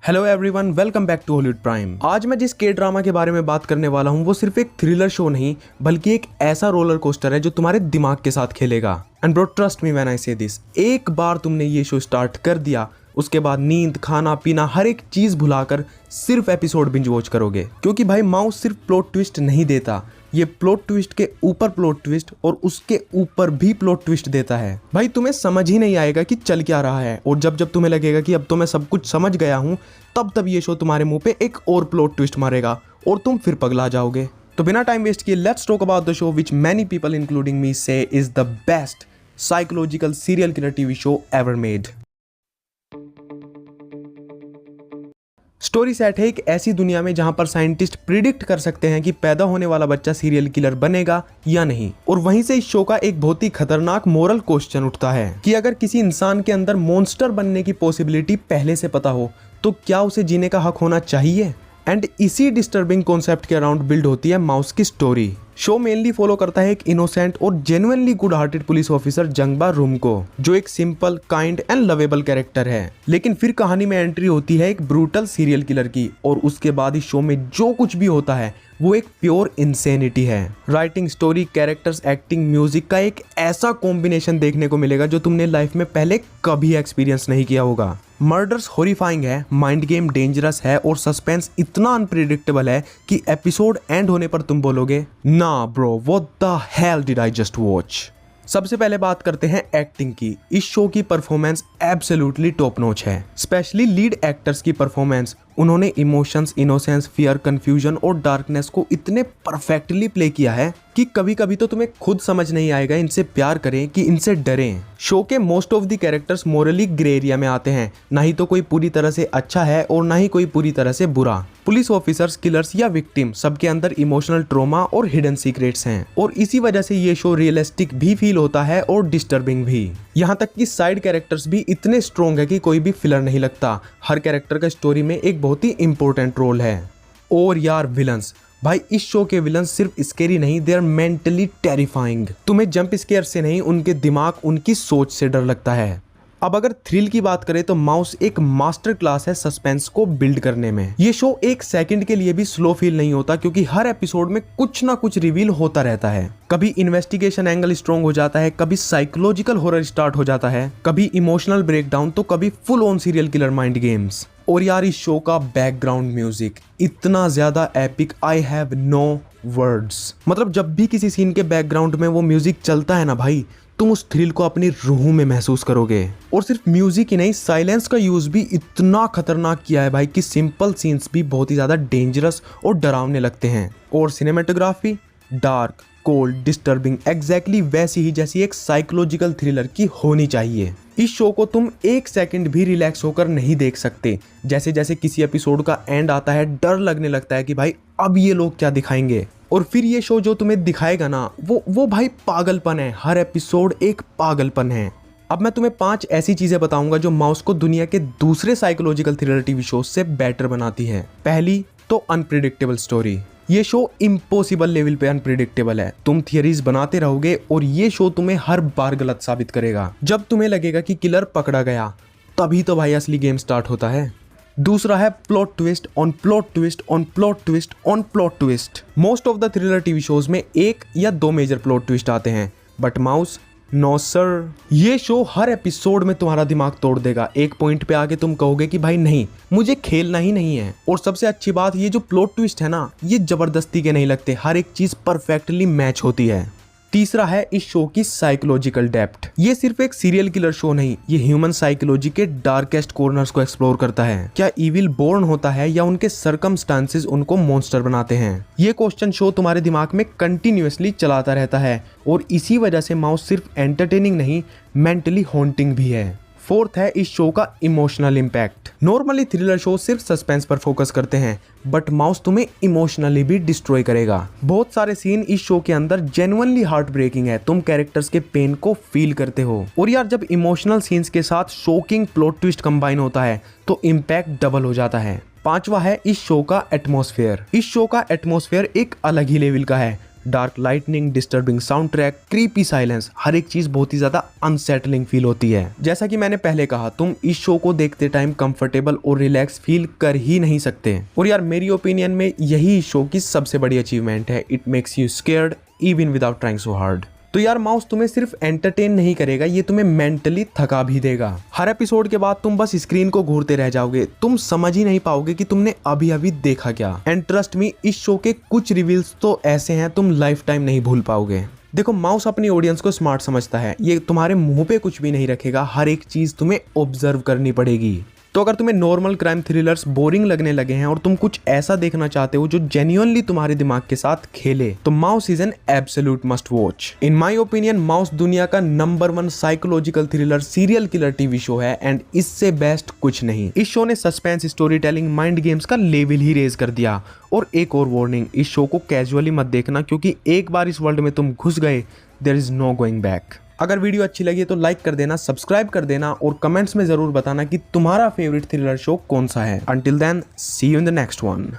Hello everyone, welcome back to Hollywood prime. आज मैं जिस के ड्रामा के बारे में बात करने वाला हूँ वो सिर्फ एक थ्रिलर शो नहीं बल्कि एक ऐसा रोलर कोस्टर है जो तुम्हारे दिमाग के साथ खेलेगा। And bro, trust me when I से दिस, एक बार तुमने ये शो स्टार्ट कर दिया उसके बाद नींद, खाना पीना हर एक चीज भुलाकर सिर्फ एपिसोड बिंज वॉच करोगे। क्योंकि भाई माउस सिर्फ प्लॉट ट्विस्ट नहीं देता, ये प्लॉट ट्विस्ट के ऊपर प्लॉट ट्विस्ट और उसके ऊपर भी प्लॉट ट्विस्ट देता है। भाई तुम्हें समझ ही नहीं आएगा कि चल क्या रहा है, और जब जब तुम्हें लगेगा कि अब तो मैं सब कुछ समझ गया हूँ, तब ये शो तुम्हारे मुंह पे एक और प्लॉट ट्विस्ट मारेगा और तुम फिर पगला जाओगे। तो बिना टाइम वेस्ट किए let's talk about the show which many people including me say is the best psychological serial killer TV show ever made. Story set है एक ऐसी दुनिया में जहां पर साइंटिस्ट प्रिडिक्ट कर सकते हैं कि पैदा होने वाला बच्चा सीरियल किलर बनेगा या नहीं। और वहीं से इस शो का एक बहुत ही खतरनाक मोरल क्वेश्चन उठता है कि अगर किसी इंसान के अंदर मॉन्स्टर बनने की पॉसिबिलिटी पहले से पता हो तो क्या उसे जीने का हक होना चाहिए। एंड इसी डिस्टर्बिंग कॉन्सेप्ट के अराउंड बिल्ड होती है माउस की स्टोरी। शो मेनली फॉलो करता है एक इनोसेंट और genuinely good hearted police officer जंगबा रूम को, जो एक simple, kind and lovable character है। लेकिन फिर कहानी में एंट्री होती है एक ब्रूटल सीरियल किलर की, और उसके बाद इस शो में जो कुछ भी होता है वो एक प्योर इंसेनिटी है। Writing, story, characters, acting, music का एक ऐसा कॉम्बिनेशन देखने को मिलेगा जो तुमने लाइफ में पहले कभी एक्सपीरियंस नहीं किया होगा। मर्डर्स हॉरिफाइंग है, माइंड गेम डेंजरस है और सस्पेंस इतना अनप्रिडिक्टेबल है कि एपिसोड एंड होने पर तुम बोलोगे ना bro, what the hell did I just watch. सबसे पहले बात करते हैं एक्टिंग की। इस शो की परफॉर्मेंस एब्सोल्युटली टॉप नॉच है, स्पेशली लीड एक्टर्स की परफॉर्मेंस। उन्होंने इमोशंस, इनोसेंस, फियर, कंफ्यूजन और डार्कनेस को इतने परफेक्टली प्ले किया है कि कभी कभी तो तुम्हें खुद समझ नहीं आएगा इनसे प्यार करें कि इनसे डरें। शो के most of the characters morally grey area में आते हैं, ना ही तो कोई पूरी तरह से अच्छा है और ना ही कोई पूरी तरह से बुरा। पुलिस ऑफिसर्स, किलर्स या विक्टिम, सबके अंदर इमोशनल ट्रॉमा और हिडन सीक्रेट्स हैं, और इसी वजह से ये शो रियलिस्टिक भी फील होता है और डिस्टर्बिंग भी। यहाँ तक कि साइड कैरेक्टर्स भी इतने स्ट्रॉन्ग है कि कोई भी फिलर नहीं लगता। हर कैरेक्टर का स्टोरी में एक बहुत ही इंपॉर्टेंट रोल है। और यार विलन्स, भाई इस शो के विलन्स सिर्फ स्केरी नहीं, दे आर मेंटली टेरिफाइंग। तुम्हें जंप स्केयर से नहीं, उनके दिमाग, उनकी सोच से डर लगता है। अब अगर थ्रिल की बात करें तो माउस एक मास्टर क्लास है सस्पेंस को बिल्ड करने में। ये शो एक सेकंड के लिए भी स्लो फील नहीं होता, क्योंकि हर एपिसोड में कुछ ना कुछ रिवील होता रहता है। कभी इन्वेस्टिगेशन एंगल स्ट्रॉन्ग हो जाता है, कभी साइकोलॉजिकल हॉरर स्टार्ट हो जाता है, कभी इमोशनल ब्रेकडाउन, तो कभी full on serial killer mind games. और यार इस शो का बैकग्राउंड म्यूजिक इतना ज्यादा epic, I have no words. मतलब जब भी किसी सीन के बैकग्राउंड में वो म्यूजिक चलता है ना भाई, तुम उस थ्रिल को अपनी रूह में महसूस करोगे। और सिर्फ म्यूजिक ही नहीं, साइलेंस का यूज भी इतना खतरनाक किया है भाई कि सिंपल सीन्स भी बहुत ही ज्यादा डेंजरस और डरावने लगते हैं। और cinematography dark, cold, disturbing, exactly वैसी ही जैसी एक साइकोलॉजिकल थ्रिलर की होनी चाहिए। इस शो को तुम एक सेकंड भी रिलैक्स होकर नहीं देख सकते। जैसे जैसे किसी एपिसोड का एंड आता है, डर लगने लगता है कि भाई अब ये लोग क्या दिखाएंगे। और फिर ये शो जो तुम्हें दिखाएगा ना, वो भाई पागलपन है। हर एपिसोड एक पागलपन है। अब मैं तुम्हें 5 ऐसी चीजें बताऊंगा जो माउस को दुनिया के दूसरे साइकोलॉजिकल थ्रिलर टीवी शो से बेटर बनाती है। पहली तो अनप्रिडिक्टेबल स्टोरी। ये शो इम्पॉसिबल लेवल पे अनप्रिडिक्टेबल है। तुम थियरीज बनाते रहोगे और ये शो तुम्हें हर बार गलत साबित करेगा। जब तुम्हें लगेगा कि किलर पकड़ा गया, तभी तो भाई असली गेम स्टार्ट होता है। दूसरा है plot twist on plot twist on plot twist on plot twist. Most of the thriller TV shows में 1 या 2 मेजर प्लॉट ट्विस्ट आते हैं, बट माउस नो सर। ये शो हर एपिसोड में तुम्हारा दिमाग तोड़ देगा। एक पॉइंट पे आके तुम कहोगे कि भाई नहीं, मुझे खेलना ही नहीं है। और सबसे अच्छी बात, ये जो प्लॉट ट्विस्ट है ना, ये जबरदस्ती के नहीं लगते, हर एक चीज परफेक्टली मैच होती है। तीसरा है इस शो की साइकोलॉजिकल डेप्थ। ये सिर्फ एक सीरियल किलर शो नहीं, ये ह्यूमन साइकोलॉजी के डार्केस्ट कॉर्नर्स को एक्सप्लोर करता है। क्या इविल बोर्न होता है या उनके सर्कमस्टांसेस उनको मॉन्स्टर बनाते हैं? ये क्वेश्चन शो तुम्हारे दिमाग में कंटिन्यूअसली चलाता रहता है, और इसी वजह से माउस सिर्फ एंटरटेनिंग नहीं, मेंटली हॉन्टिंग भी है। फोर्थ है इस शो का emotional impact. Normally thriller show सिर्फ सस्पेंस पर फोकस करते हैं, बट माउस तुम्हें इमोशनली भी डिस्ट्रॉय करेगा। बहुत सारे सीन इस शो के अंदर जेन्युइनली हार्ट ब्रेकिंग है। तुम कैरेक्टर्स के पेन को फील करते हो। और यार जब इमोशनल सीन्स के साथ शॉकिंग प्लॉट ट्विस्ट कंबाइन होता है तो इम्पैक्ट डबल हो जाता है। पांचवा है इस शो का एटमॉस्फेयर। इस शो का एटमॉस्फेयर एक अलग ही लेवल का है। Dark lightning, disturbing soundtrack, creepy silence, हर एक चीज बहुत ही ज्यादा अनसेटलिंग फील होती है। जैसा कि मैंने पहले कहा, तुम इस शो को देखते टाइम कंफर्टेबल और रिलैक्स फील कर ही नहीं सकते। और यार मेरी ओपिनियन में यही इस शो की सबसे बड़ी अचीवमेंट है। It makes you scared even without trying so hard. तो यार माउस तुम्हें सिर्फ एंटरटेन नहीं करेगा, ये तुम्हें मेंटली थका भी देगा। हर एपिसोड के बाद तुम बस स्क्रीन को घूरते रह जाओगे, तुम समझ ही नहीं पाओगे कि तुमने अभी अभी देखा क्या। एंड ट्रस्ट मी, इस शो के कुछ रिवील्स तो ऐसे हैं तुम लाइफ टाइम नहीं भूल पाओगे। देखो, माउस अपनी ऑडियंस को स्मार्ट समझता है, ये तुम्हारे मुंह पे कुछ भी नहीं रखेगा, हर एक चीज तुम्हें ऑब्जर्व करनी पड़ेगी। तो अगर तुम्हें नॉर्मल क्राइम थ्रिलर्स बोरिंग लगने लगे हैं और तुम कुछ ऐसा देखना चाहते हो जो जेन्युइनली तुम्हारे दिमाग के साथ खेले, तो mouse is an absolute must watch. In my opinion mouse दुनिया का number 1 psychological thriller serial killer TV show है एंड इससे बेस्ट कुछ नहीं। इस शो ने suspense, story telling, mind games का लेवल ही रेज कर दिया। और एक और वार्निंग, इस शो को कैजुअली मत देखना, क्योंकि एक बार इस वर्ल्ड में तुम घुस गए, there is no going back. अगर वीडियो अच्छी लगी तो लाइक कर देना, सब्सक्राइब कर देना और कमेंट्स में जरूर बताना कि तुम्हारा फेवरेट थ्रिलर शो कौन सा है। Until then, see you in the next one.